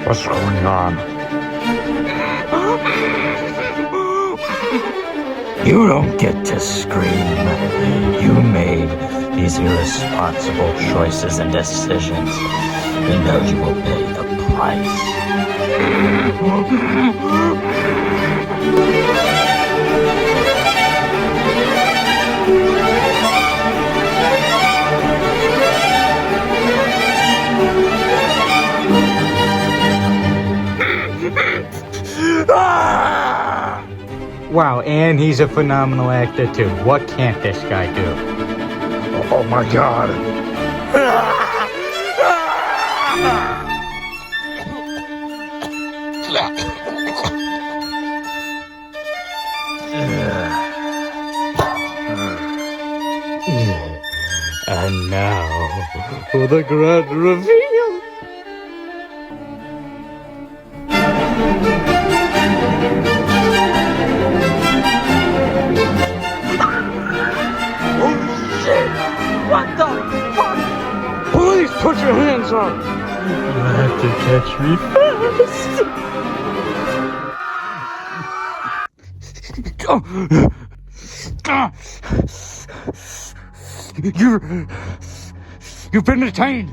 What's going on? You don't get to scream. You made these irresponsible choices and decisions, and now you will pay the price. Wow, and he's a phenomenal actor too. What can't this guy do? Oh my god. And now, for the grand reveal. What the fuck? Police, put your hands up! You have to catch me fast! You've been detained!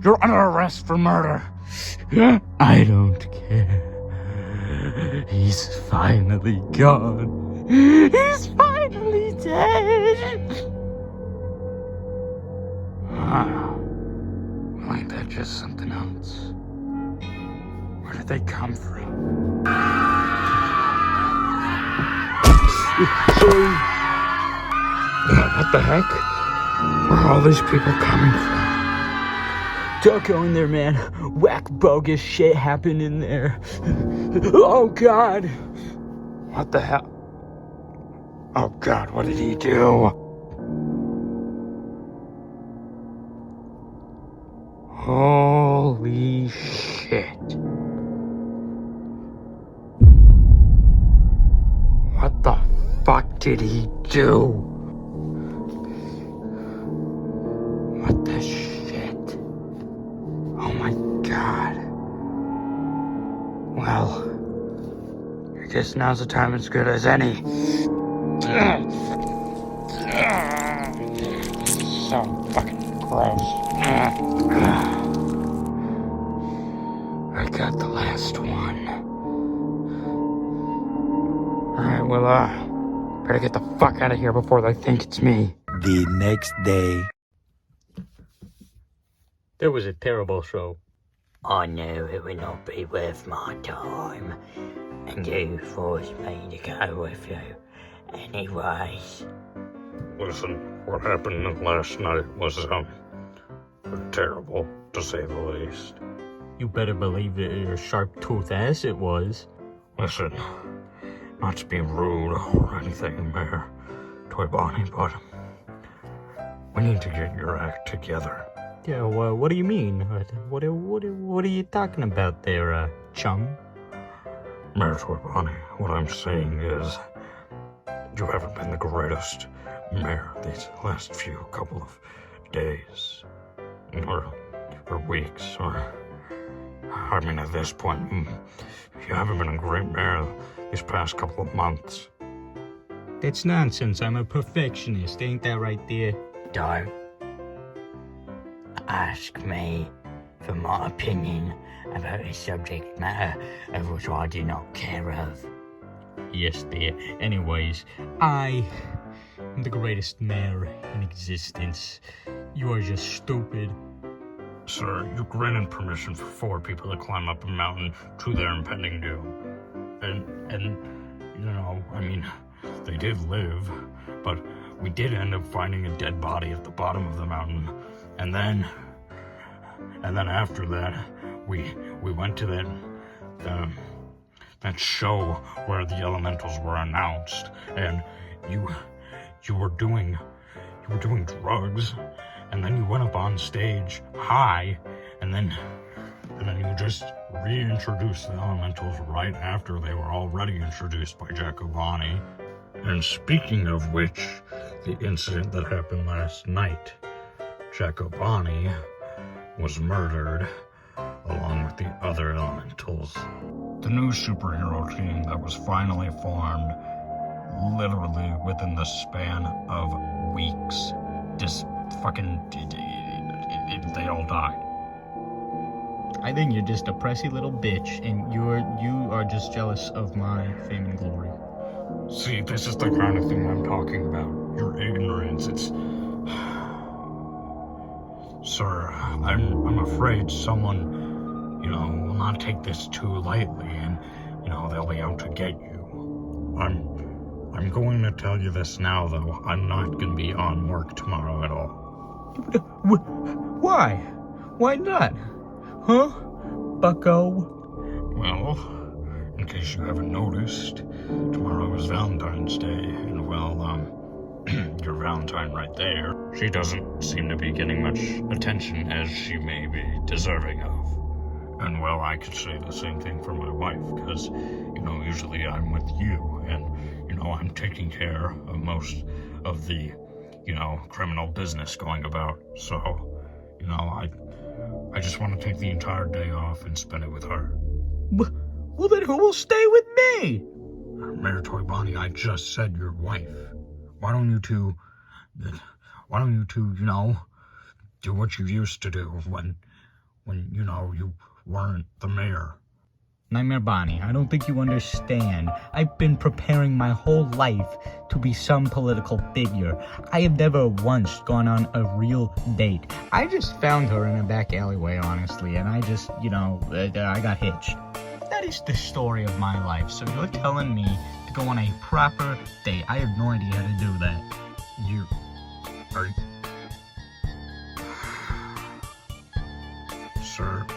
You're under arrest for murder! I don't care. He's finally gone. He's finally dead. Well, ain't that just something else? Where did they come from? What the heck? Where are all these people coming from? Don't go in there, man. Whack bogus shit happened in there. Oh, God. What the hell? Oh god, what did he do? Holy shit. What the fuck did he do? What the shit? Oh my god. Well, I guess now's the time as good as any. So fucking gross. I got the last one. Alright, well, better get the fuck out of here before they think it's me. The next day. That was a terrible show. I knew it would not be worth my time, and you forced me to go with you anyways. Listen, what happened last night was, terrible, to say the least. You better believe it, your sharp-toothed ass it was. Listen, not to be rude or anything, Mayor Toy Bonnie, but we need to get your act together. Yeah, well, what do you mean? What are you talking about there, chum? Mayor Toy Bonnie, what I'm saying is, you haven't been the greatest mayor these last couple of days, or weeks, or, I mean, at this point, you haven't been a great mayor these past couple of months. That's nonsense. I'm a perfectionist. Ain't that right there? Don't ask me for my opinion about a subject matter of which I do not care of. Yes, dear. Anyways, I am the greatest mayor in existence. You are just stupid. Sir, you granted permission for 4 people to climb up a mountain to their impending doom. And, you know, I mean, they did live, but we did end up finding a dead body at the bottom of the mountain. And then after that, we went to that show where the elementals were announced, and you were doing drugs, and then you went up on stage high, and then you just reintroduced the elementals right after they were already introduced by Jacobani. And speaking of which, the incident that happened last night, Jacobani was murdered along with the other elementals. The new superhero team that was finally formed, literally within the span of weeks, just fucking, they all died. I think you're just a pressy little bitch, and you are just jealous of my fame and glory. See, this is the kind of thing I'm talking about. Your ignorance, it's... Sir, I'm afraid someone, will not take this too lightly, and, they'll be out to get you. I'm going to tell you this now, though. I'm not going to be on work tomorrow at all. Why? Why not? Huh? Bucko? Well, in case you haven't noticed, tomorrow is Valentine's Day, and your Valentine right there, she doesn't seem to be getting much attention as she may be deserving of. And well, I could say the same thing for my wife, because, usually I'm with you, and, I'm taking care of most of the, criminal business going about. So, I just want to take the entire day off and spend it with her. Well, then who will stay with me? Mayor Toy Bonnie, I just said your wife. Why don't you two, do what you used to do when you weren't the mayor? Nightmare Bonnie, I don't think you understand. I've been preparing my whole life to be some political figure. I have never once gone on a real date. I just found her in a back alleyway, honestly, and I just, I got hitched. That is the story of my life, so you're telling me to go on a proper date. I have no idea how to do that. Sir,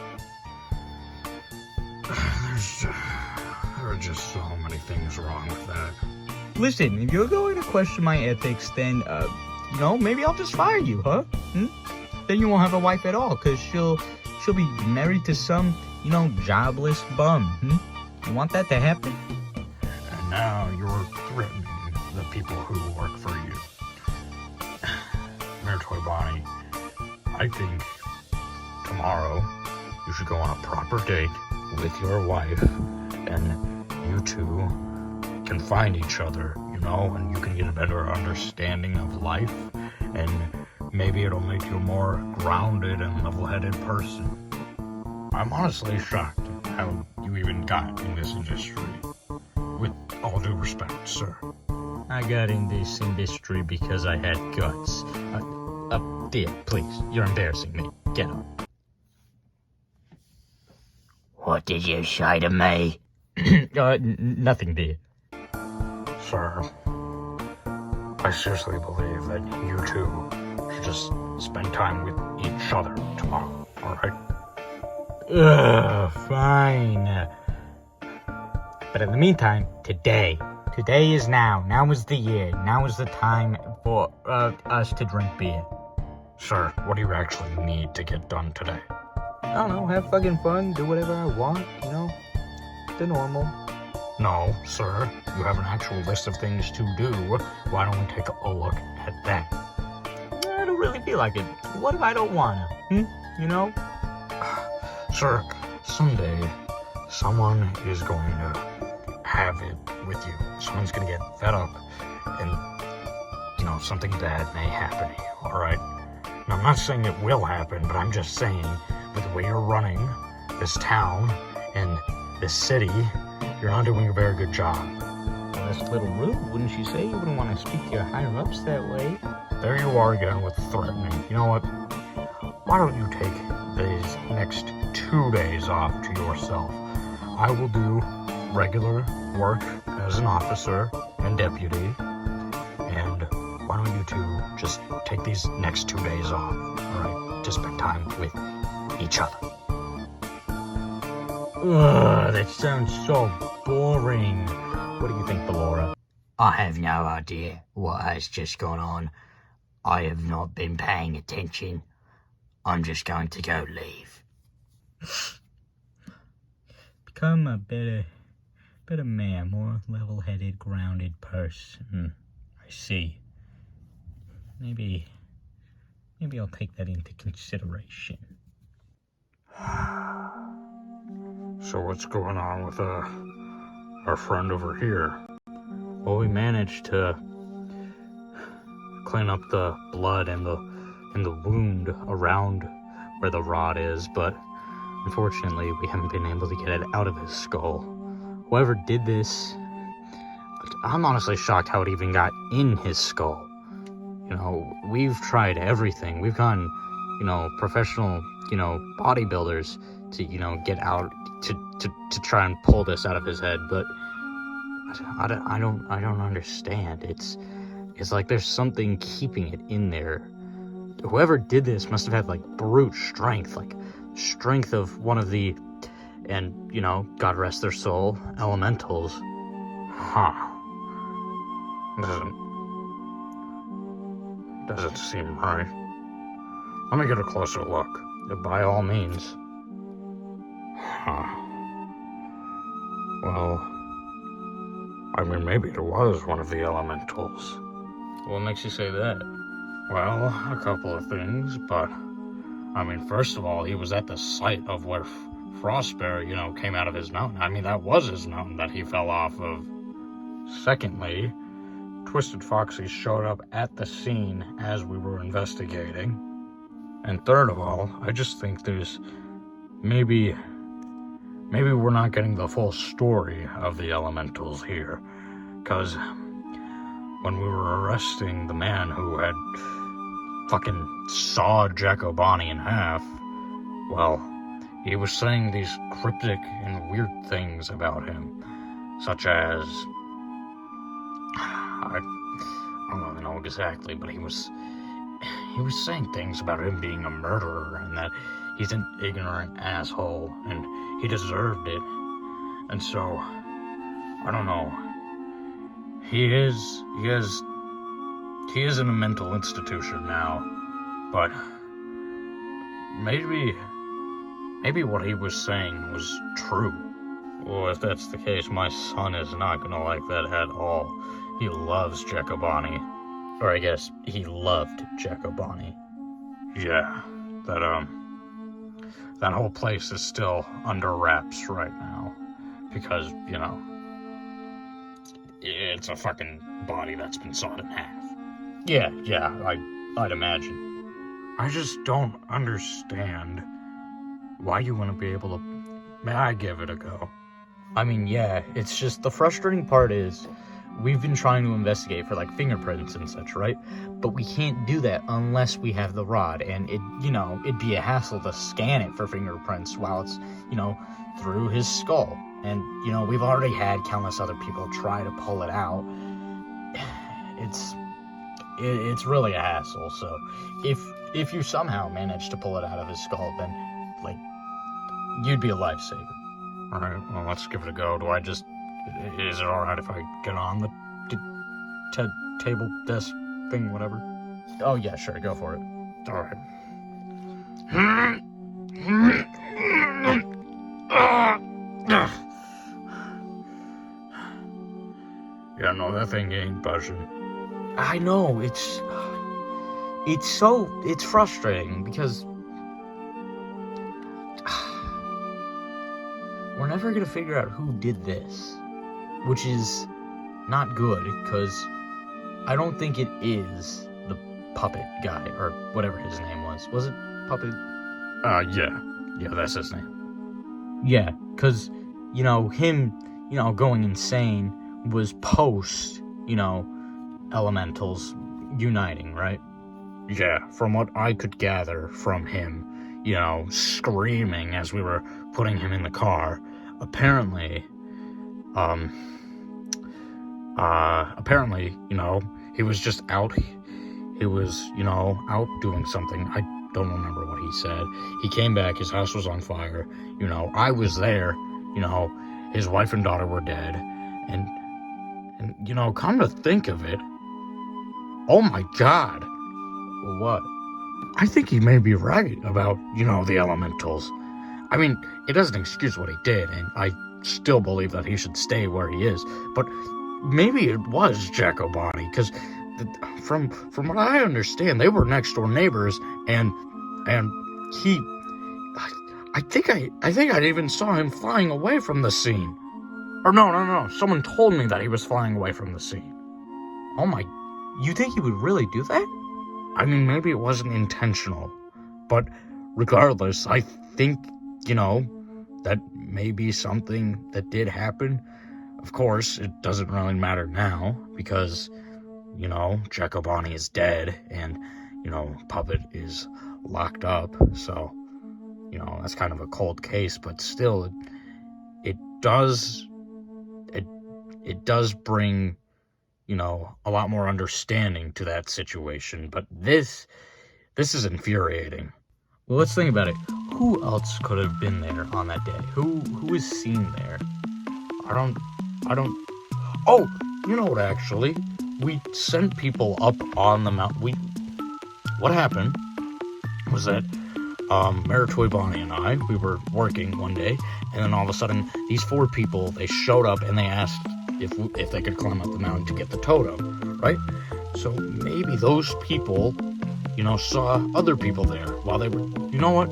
there are just so many things wrong with that. Listen, if you're going to question my ethics, then, maybe I'll just fire you, huh? Then you won't have a wife at all, because she'll be married to some, jobless bum, You want that to happen? And now you're threatening the people who work for you. Mayor Toy Bonnie, I think tomorrow you should go on a proper date with your wife, and you two can find each other, and you can get a better understanding of life, and maybe it'll make you a more grounded and level-headed person. I'm honestly shocked at how you even got in this industry. With all due respect, sir. I got in this industry because I had guts. Dear, please, you're embarrassing me. Get up. What did you say to me? Nothing, dear. Sir, I seriously believe that you two should just spend time with each other tomorrow, alright? Fine. But in the meantime, today is now. Now is the year. Now is the time for us to drink beer. Sir, what do you actually need to get done today? I don't know, have fucking fun, do whatever I want, the normal. No, sir, you have an actual list of things to do. Why don't we take a look at that? I don't really feel like it. What if I don't wanna? Sir, someday, someone is going to have it with you. Someone's going to get fed up, and, something bad may happen to you, alright? And I'm not saying it will happen, but I'm just saying, with the way you're running this town and this city, you're not doing a very good job. Well, that's a little rude, wouldn't you say? You wouldn't want to speak to your higher-ups that way. There you are again with threatening. You know what? Why don't you take these next 2 days off to yourself? I will do regular work as an officer and deputy, and why don't you two just take these next 2 days off, alright? To spend time with each other. Ugh, that sounds so boring. What do you think, Ballora? I have no idea what has just gone on. I have not been paying attention. I'm just going to go leave. Become a better man, more level-headed, grounded person. I see. Maybe I'll take that into consideration. So what's going on with our friend over here? Well, we managed to clean up the blood and the wound around where the rod is, but unfortunately we haven't been able to get it out of his skull. Whoever did this, I'm honestly shocked how it even got in his skull. We've tried everything. We've gotten, professional, bodybuilders to, get out to try and pull this out of his head, but I don't understand. It's like there's something keeping it in there. Whoever did this must have had like brute strength, like strength of one of the, and God rest their soul, elementals. Huh. Doesn't seem right. Let me get a closer look. By all means. Huh. Well, I mean, maybe it was one of the elementals. What makes you say that? Well, a couple of things, but I mean, first of all, he was at the site of where Frostbear, came out of his mountain. I mean, that was his mountain that he fell off of. Secondly, Twisted Foxy showed up at the scene as we were investigating. And third of all, I just think there's maybe we're not getting the full story of the elementals here. Because when we were arresting the man who had fucking sawed Jacobani in half, well, he was saying these cryptic and weird things about him, such as, I don't really know exactly, but he was saying things about him being a murderer and that he's an ignorant asshole and he deserved it. And so, I don't know. He is in a mental institution now, but maybe what he was saying was true. Well, if that's the case, my son is not gonna like that at all. He loves Jacobani. Or I guess he loved Jacobani. Yeah, that whole place is still under wraps right now. Because, it's a fucking body that's been sawed in half. Yeah, I'd imagine. I just don't understand why you wouldn't be able to... May I give it a go? I mean, yeah, it's just the frustrating part is we've been trying to investigate for like fingerprints and such, right? But we can't do that unless we have the rod, and it'd be a hassle to scan it for fingerprints while it's, through his skull. And, we've already had countless other people try to pull it out. It's really a hassle, so if you somehow manage to pull it out of his skull, then, like, you'd be a lifesaver. Alright, well, let's give it a go. Is it alright if I get on the table, desk thing, whatever? Oh, yeah, sure, go for it. Alright. Yeah, no, that thing ain't budging. I know, it's frustrating because we're never gonna figure out who did this, which is not good, because I don't think it is the puppet guy, or whatever his name was. Was it Puppet? Yeah, that's his name. Yeah, because, him, going insane was post, elementals uniting, right? Yeah, from what I could gather from him, screaming as we were putting him in the car, apparently, he was just out, he was, out doing something. I don't remember what he said. He came back, his house was on fire, I was there, his wife and daughter were dead, and come to think of it, oh my God. Well, what? I think he may be right about, the elementals. I mean, it doesn't excuse what he did, and I still believe that he should stay where he is, but maybe it was Jacobani, because from what I understand, they were next door neighbors, and he... I think I even saw him flying away from the scene. Or no. Someone told me that he was flying away from the scene. Oh my, you think he would really do that? I mean, maybe it wasn't intentional, but regardless, I think, that may be something that did happen. Of course, it doesn't really matter now because, Jacko Bonnie is dead and, Puppet is locked up. So, that's kind of a cold case, but still, it does bring, a lot more understanding to that situation. But this is infuriating. Well, let's think about it. Who else could have been there on that day? Who was seen there? I don't. Oh, you know what? Actually, we sent people up on the mountain. What happened was that Maritoy Bonnie and we were working one day, and then all of a sudden, these 4 people, they showed up and they asked if they could climb up the mountain to get the totem, right? So maybe those people, saw other people there while they were. You know what?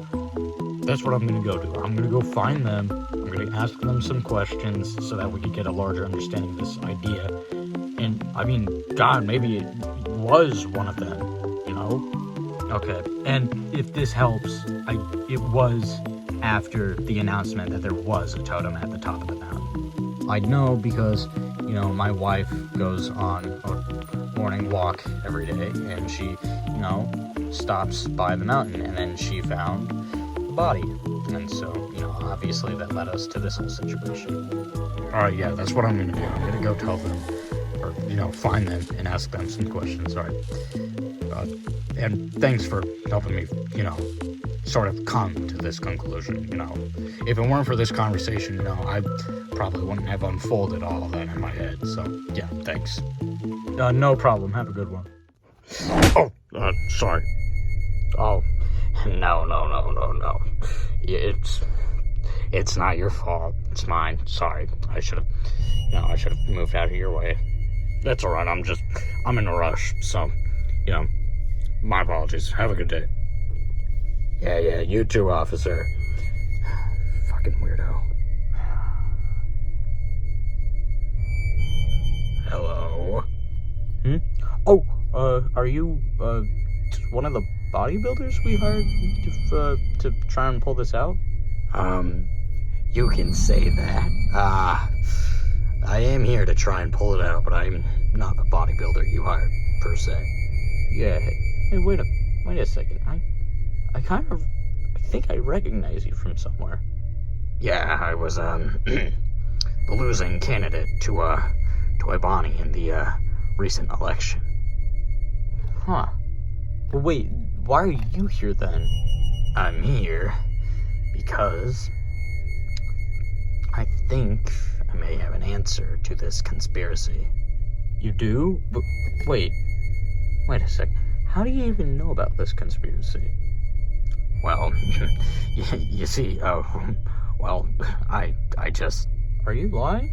That's what I'm gonna go do. I'm gonna go find them. I'm gonna ask them some questions so that we could get a larger understanding of this idea. And I mean, God, maybe it was one of them. Okay, and if this helps, it was after the announcement that there was a totem at the top of the mountain. I know because, my wife goes on a morning walk every day, and she, stops by the mountain, and then she found the body. And so, obviously that led us to this whole situation. Alright, yeah, that's what I'm gonna do. I'm gonna go tell them, or, find them and ask them some questions, alright? And thanks for helping me, sort of come to this conclusion, If it weren't for this conversation, I probably wouldn't have unfolded all of that in my head. So, yeah, thanks. No problem. Have a good one. Oh, sorry. Oh, no. It's not your fault. It's mine. Sorry. I should have moved out of your way. That's alright. I'm in a rush. So, my apologies. Have a good day. Yeah, you too, officer. Fucking weirdo. Hello? Oh, are you, one of the bodybuilders we hired to try and pull this out? You can say that. I am here to try and pull it out, but I'm not the bodybuilder you hired, per se. Yeah, hey, wait a second. I think I recognize you from somewhere. Yeah, I was, the losing candidate to Bonnie in the, recent election. Huh. Well, wait, why are you here then? I'm here because I think I may have an answer to this conspiracy. You do? But wait a sec. How do you even know about this conspiracy? Well, you see, I just... Are you lying?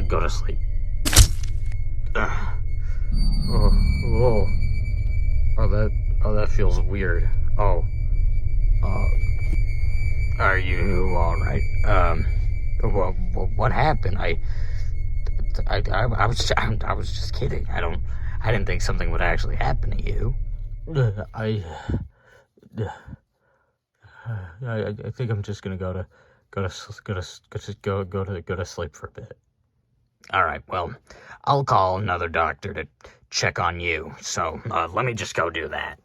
Go to sleep. That feels weird. Are you alright? Well, what happened? I was just kidding. I didn't think something would actually happen to you. I think I'm just gonna go to sleep for a bit. Alright, well, I'll call another doctor to check on you, so let me just go do that.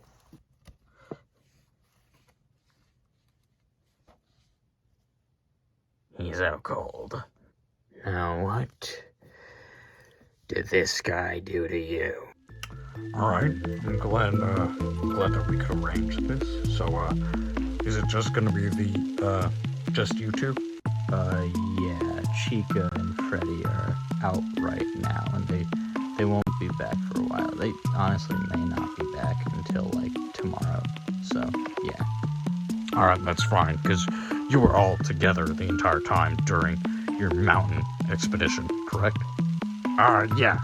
He's out cold. Now what did this guy do to you? Alright, I'm glad that we could arrange this. So, is it just gonna be just you two? Yeah, Chica and Freddy are out right now, and they won't be back for a while. They honestly may not be back until, tomorrow. So, yeah. Alright, that's fine, because you were all together the entire time during your mountain expedition, correct? Yeah.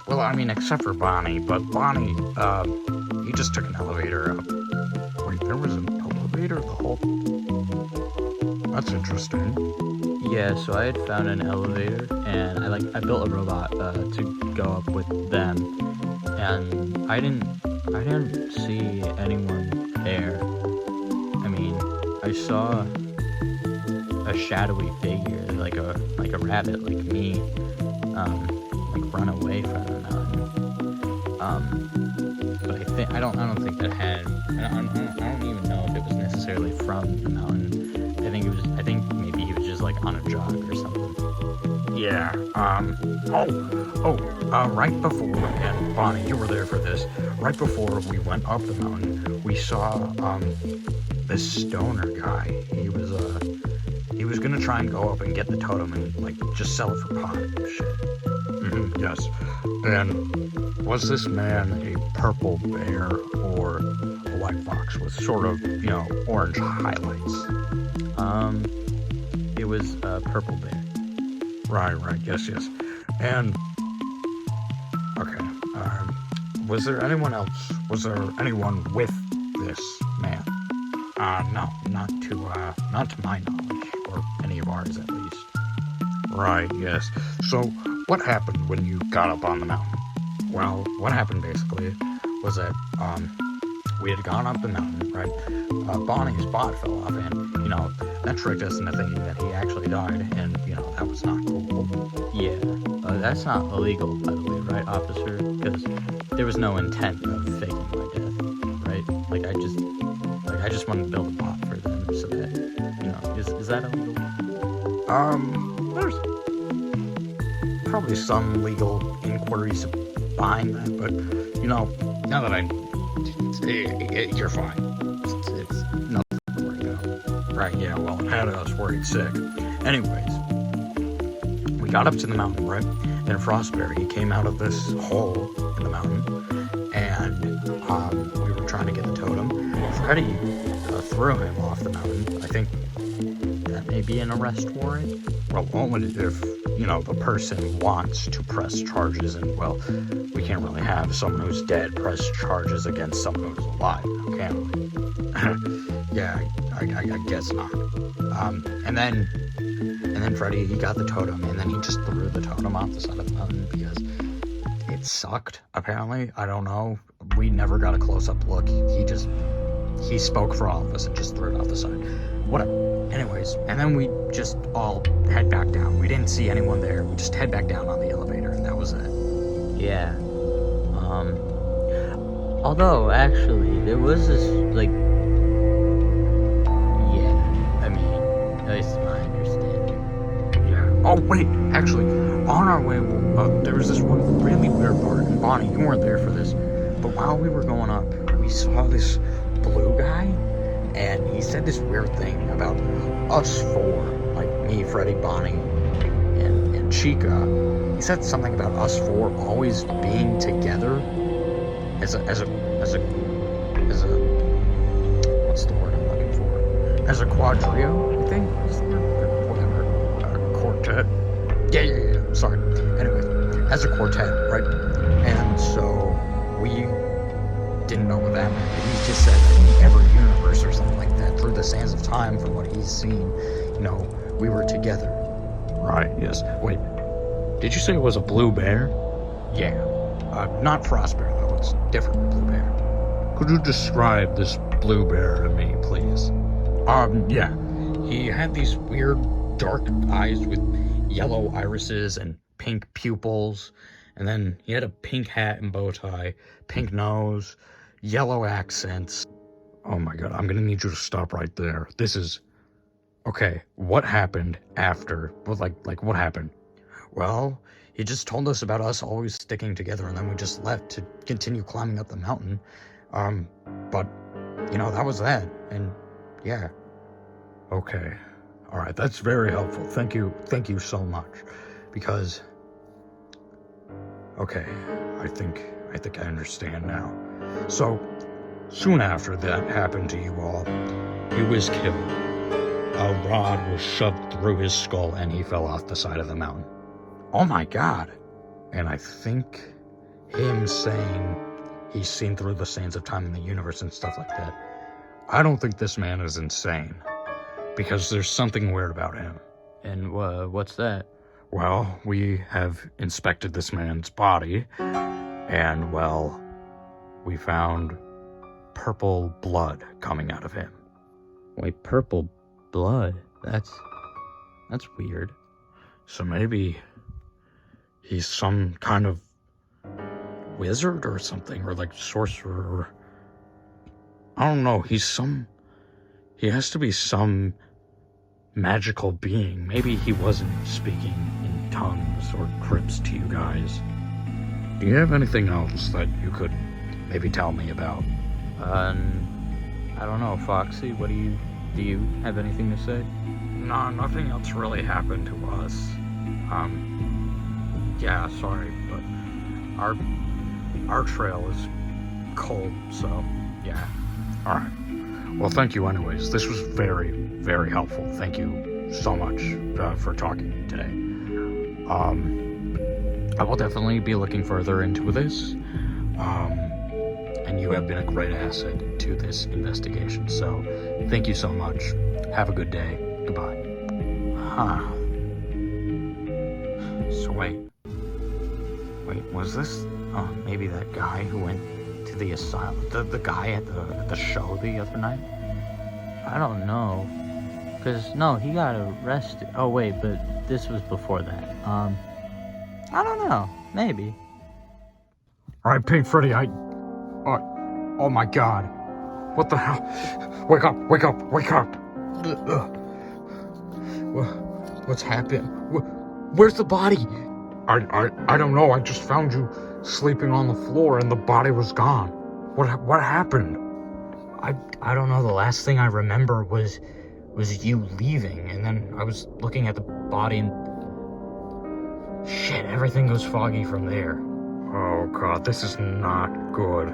Well, I mean, except for Bonnie, but Bonnie, he just took an elevator up. there was an elevator the whole... That's interesting. Yeah, so I had found an elevator, and I built a robot to go up with them, and I didn't see anyone there. I mean, I saw a shadowy figure, like a rabbit, like me, like run away from the mountain. But I don't think that had. I don't even know if it was necessarily from the mountain. I think maybe he was just like on a jog or something. Yeah, right before, and Bonnie, you were there for this, right before we went up the mountain, we saw, this stoner guy. He was gonna try and go up and get the totem and, like, just sell it for pot and shit. Mm-hmm, yes. And was this man a purple bear or a white fox with sort of, orange highlights? It was a purple bear. Right, yes. And, okay, was there anyone else? Was there anyone with this man? No, not to my knowledge, or any of ours at least. Right, yes. So, what happened when you got up on the mountain? Well, what happened basically was that, we had gone up the mountain, right? Bonnie's bot fell off, and, that tricked us into thinking that he actually died, and, that was not cool. Yeah, that's not illegal, by the way, right, officer? Because there was no intent of faking my death, right? I just wanted to build a bot for them, so that, is that illegal? There's probably some legal inquiries behind that, but, now that you're fine. It's nothing to worry about. Right, yeah, well, it had us worried sick. Anyways, we got up to the mountain, right? And Frostberry came out of this hole in the mountain, and we were trying to get the totem. Freddy threw him off the mountain. I think that may be an arrest warrant. Well, only if, the person wants to press charges, and, well, we can't really have someone who's dead press charges against someone who's alive, can we? Yeah, I guess not. And then Freddy, he got the totem, and then he just threw the totem off the side of the mountain because it sucked, apparently. I don't know. We never got a close-up look. He spoke for all of us and just threw it off the side. Whatever. Anyways, and then we just all head back down. We didn't see anyone there. We just head back down on the elevator, and that was it. Yeah. Although, actually, there was this, that's my understanding. Yeah. Oh, wait, actually, on our way, there was this one really weird part, and Bonnie, you weren't there for this, but while we were going up, we saw this blue guy, and he said this weird thing about us four, like me, Freddy, Bonnie, and Chica. He said something about us four always being together as a what's the word I'm looking for? As a quadrio, I think is the word, whatever, quartet. Yeah. Sorry. Anyway, as a quartet, right? And so we didn't know what that meant. He just said that in every universe or something like that, through the sands of time, from what he's seen, we were together. Right. Yes. Wait. Did you say it was a blue bear? Yeah. Not Frostbear though. It's different blue bear. Could you describe this blue bear to me, please? Yeah. He had these weird dark eyes with yellow irises and pink pupils, and then he had a pink hat and bow tie, pink nose, yellow accents. Oh my god, I'm gonna need you to stop right there. This is... Okay, what happened after? Well, like what happened? Well, he just told us about us always sticking together, and then we just left to continue climbing up the mountain. But, that was that, and yeah. Okay. Alright, that's very helpful. Thank you so much. Because, okay, I think I understand now. So, soon after that happened to you all, he was killed. A rod was shoved through his skull and he fell off the side of the mountain. Oh my god. And I think him saying he's seen through the sands of time in the universe and stuff like that I don't think this man is insane, because there's something weird about him. And what's that? Well, we have inspected this man's body, and, well, we found purple blood coming out of him. Wait, purple blood? That's weird. So maybe he's some kind of wizard or something, or like sorcerer. I don't know, he has to be some magical being. Maybe he wasn't speaking in tongues or crypts to you guys. Do you have anything else that you could maybe tell me about? I don't know, Foxy, do you have anything to say? No, nothing else really happened to us. Yeah, sorry, but our trail is cold, so yeah. Alright. Well, thank you anyways. This was very, very helpful. Thank you so much for talking today. I will definitely be looking further into this. And you have been a great asset to this investigation. So, thank you so much. Have a good day. Goodbye. Huh. So wait, was this, maybe that guy who went to the asylum, the guy at the show the other night? I don't know. No, he got arrested. Oh wait, but this was before that. I don't know. Maybe. Alright, Pink Freddy, oh my god. What the hell? Wake up, wake up, wake up! What's happened? Where's the body? I don't know, I just found you sleeping on the floor and the body was gone. What happened? I don't know. The last thing I remember was you leaving, and then I was looking at the body and shit, everything goes foggy from there. Oh god, this is not good.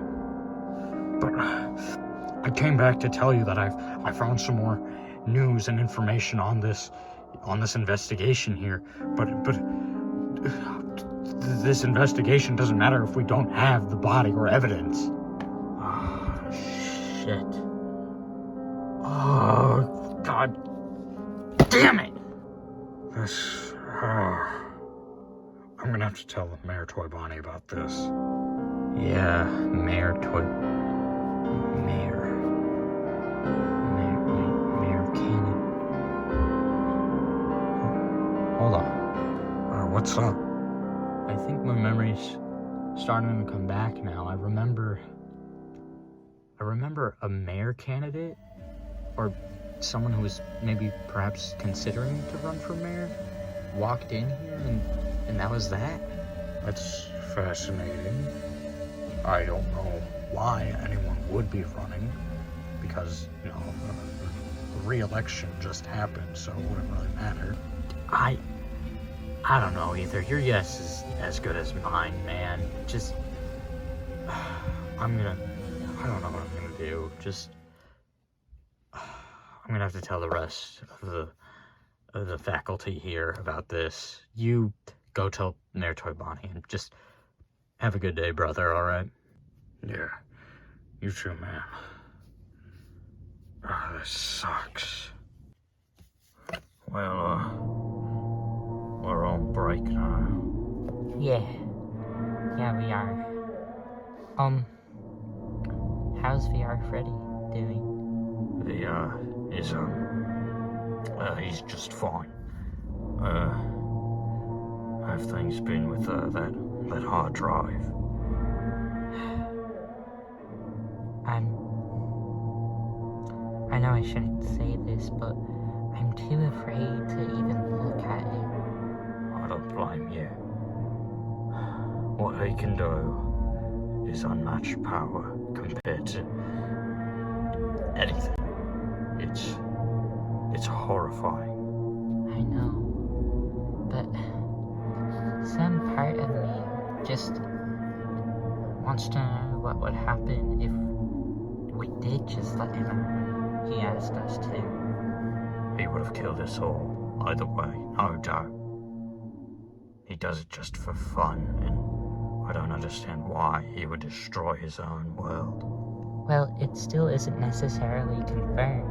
But I came back to tell you that I found some more news and information on this investigation here. But this investigation doesn't matter if we don't have the body or evidence. Oh, shit. Oh god damn it! This I'm gonna have to tell Mayor Toy Bonnie about this. Yeah, Mayor Cannon. Hold on. What's up? I think my memory's starting to come back now. I remember a mayor candidate, or someone who was maybe perhaps considering to run for mayor, walked in here and that was that? That's fascinating. I don't know why anyone would be running, because, you know, the re-election just happened, so it wouldn't really matter. I don't know either. Your guess is as good as mine, man. Just, I don't know what I'm gonna do. Just, I'm gonna have to tell the rest of the faculty here about this. You go tell Mayor Toy Bonnie and just have a good day, brother, alright? Yeah, you too, man. Oh, this sucks. Well, we're on break now. Yeah, we are. How's VR Freddy doing? He's just fine. How have things been with that hard drive? I know I shouldn't say this, but I'm too afraid to even look at it. I don't blame you. What he can do is unmatched power compared to anything. It's horrifying. I know, but some part of me just wants to know what would happen if we did just let him out when he asked us to. He would have killed us all, either way, no doubt. He does it just for fun, and I don't understand why he would destroy his own world. Well, it still isn't necessarily confirmed.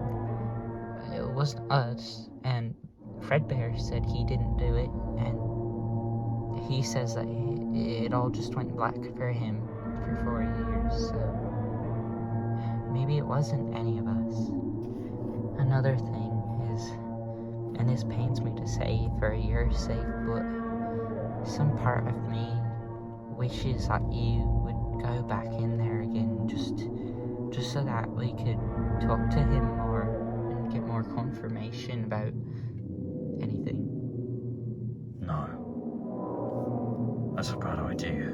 It wasn't us, and Fredbear said he didn't do it, and he says that it all just went black for him for 4 years, so maybe it wasn't any of us. Another thing is, and this pains me to say for your sake, but some part of me wishes that you would go back in there again, just so that we could talk to him more and get more confirmation about anything. No. That's a bad idea.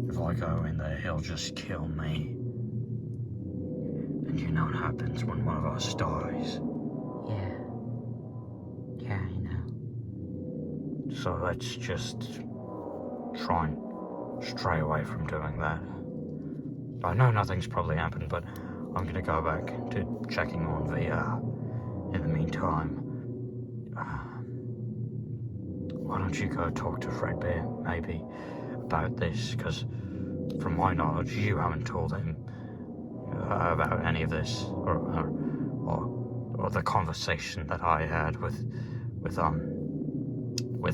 If I go in there, he'll just kill me. And you know what happens when one of us dies. Yeah, I know. So let's just try and stray away from doing that. I know nothing's probably happened, but I'm gonna go back to checking on VR. In the meantime, why don't you go talk to Fredbear, maybe, about this, because from my knowledge, you haven't told him about any of this, or the conversation that I had with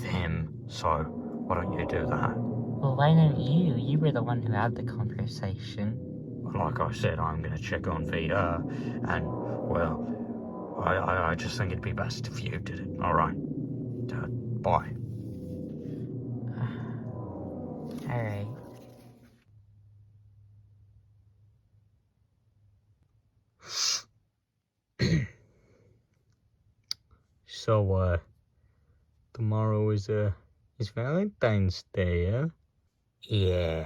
him, so why don't you do that? Well, why don't you? You were the one who had the conversation. Like I said, I'm gonna check on VR, and, well, I just think it'd be best if you did it, alright? Bye. Alright. So, tomorrow is Valentine's Day, huh? Yeah,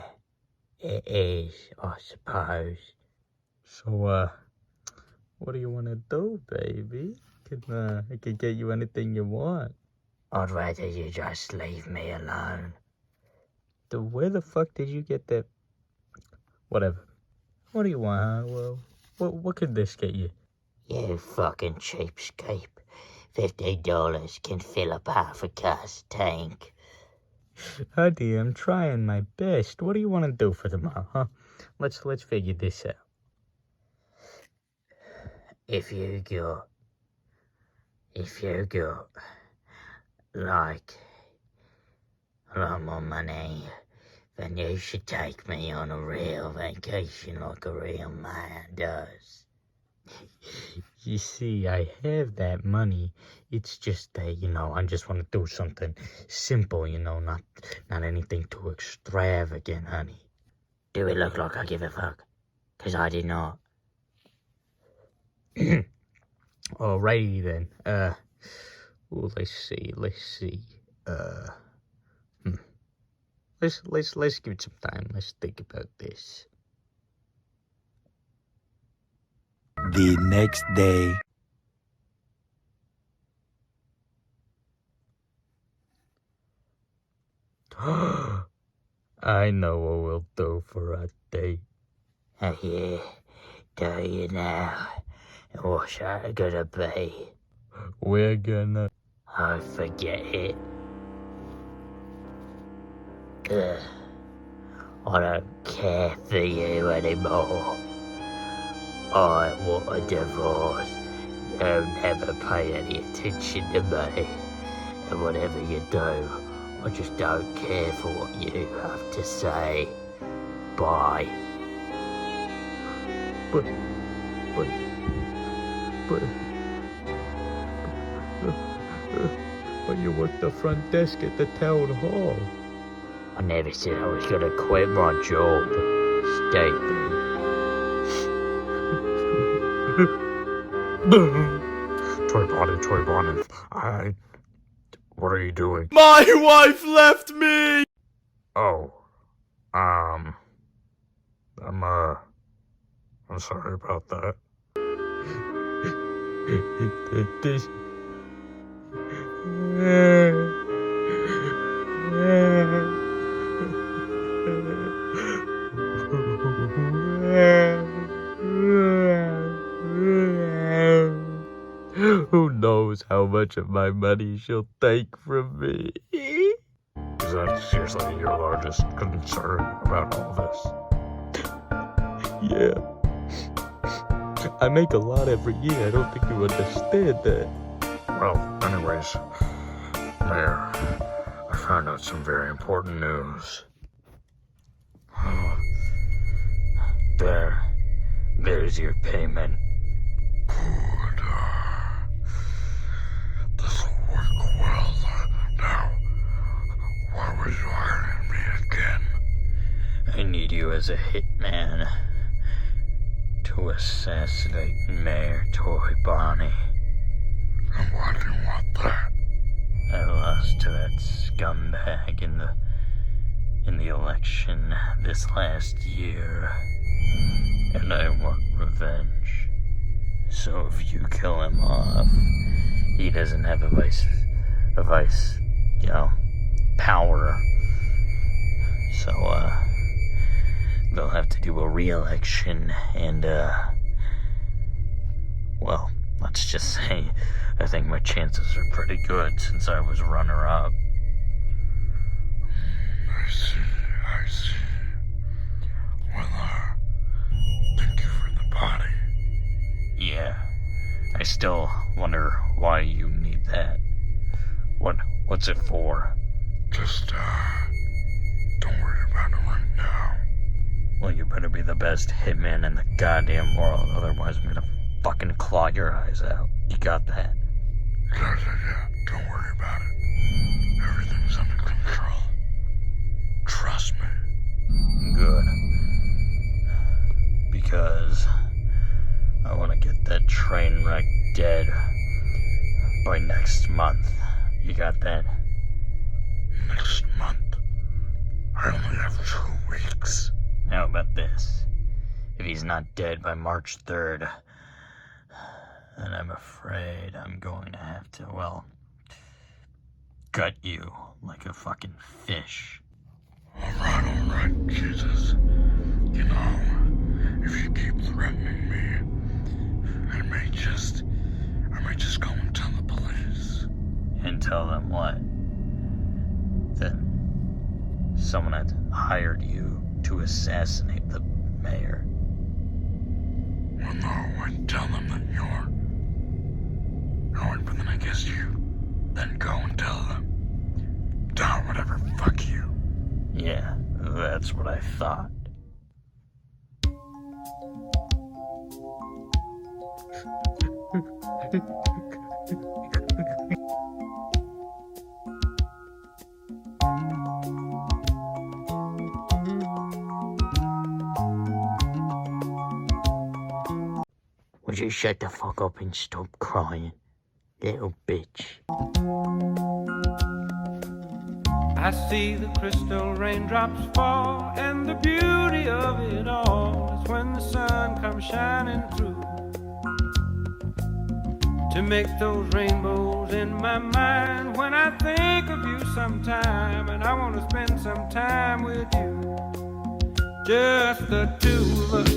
it is, I suppose. So, what do you want to do, baby? I could get you anything you want. I'd rather you just leave me alone. Where the fuck did you get that? Whatever. What do you want, huh? Well, what could this get you? You fucking cheapskate. $50 can fill up half a car's tank. Honey, I'm trying my best. What do you want to do for tomorrow, huh? Let's figure this out. If you got like a lot more money, then you should take me on a real vacation like a real man does. You see, I have that money. It's just that, I just want to do something simple, not anything too extravagant, honey. Do it look like I give a fuck? 'Cause I did not. Alrighty then. Let's see. Let's give it some time. Let's think about this. The next day. I know what we'll do for a date. Oh yeah, do you now? What's that gonna be? We're gonna... Oh, forget it. Ugh. I don't care for you anymore. I want a divorce. You'll never pay any attention to me. And whatever you do, I just don't care for what you have to say. Bye. But you work the front desk at the town hall. I never said I was gonna quit my job. Stupid. Toy Bonnie, what are you doing? My wife left me! Oh, I'm sorry about that. This... Who knows how much of my money she'll take from me? Is that seriously your largest concern about all this? Yeah. I make a lot every year. I don't think you understand that. Well, anyways, Mayor, I found out some very important news. There's your payment. Good. This'll work well. Now, why was you hiring me again? I need you as a hitman to assassinate Mayor Toy Bonnie. And why do you want that? I lost to that scumbag in the election this last year, and I want revenge. So if you kill him off, he doesn't have a vice, power. So, they'll have to do a re-election, and, well, let's just say I think my chances are pretty good since I was runner-up. I see. Well, thank you for the body. Yeah, I still wonder why you need that. What's it for? Just, don't worry about it right now. Well, you better be the best hitman in the goddamn world, otherwise I'm gonna fucking claw your eyes out. You got that? Yeah, don't worry about it. Everything's under control. Trust me. Good. Because I want to get that train wreck dead by next month. You got that? Next month? I only have 2 weeks. How about this? If he's not dead by March 3rd, then I'm afraid I'm going to have to, gut you like a fucking fish. Alright, Jesus. You know, if you keep threatening me, I may just go and tell the police. And tell them what? That someone had hired you to assassinate the mayor. Well, no, I'd tell them that you're... Oh, but then I guess you then go and tell them. Whatever, fuck you. Yeah, that's what I thought. Would you shut the fuck up and stop crying, little bitch? I see the crystal raindrops fall, and the beauty of it all is when the sun comes shining through to make those rainbows in my mind when I think of you sometime, and I want to spend some time with you, just the two of us.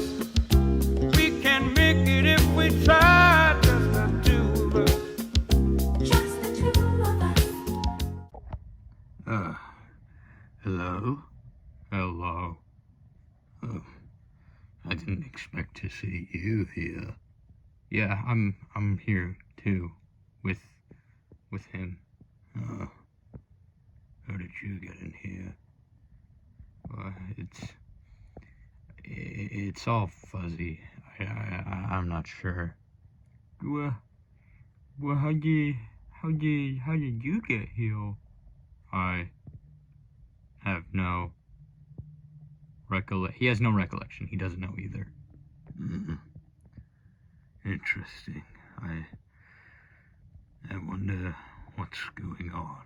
We can make it if we try, just the two of us. Just the two of us. Hello? Hello. Oh, I didn't expect to see you here. Yeah, I'm here too, with him. How did you get in here? It's all fuzzy. I'm not sure. Well, how did you get here? I have no He has no recollection. He doesn't know either. Interesting. I wonder what's going on.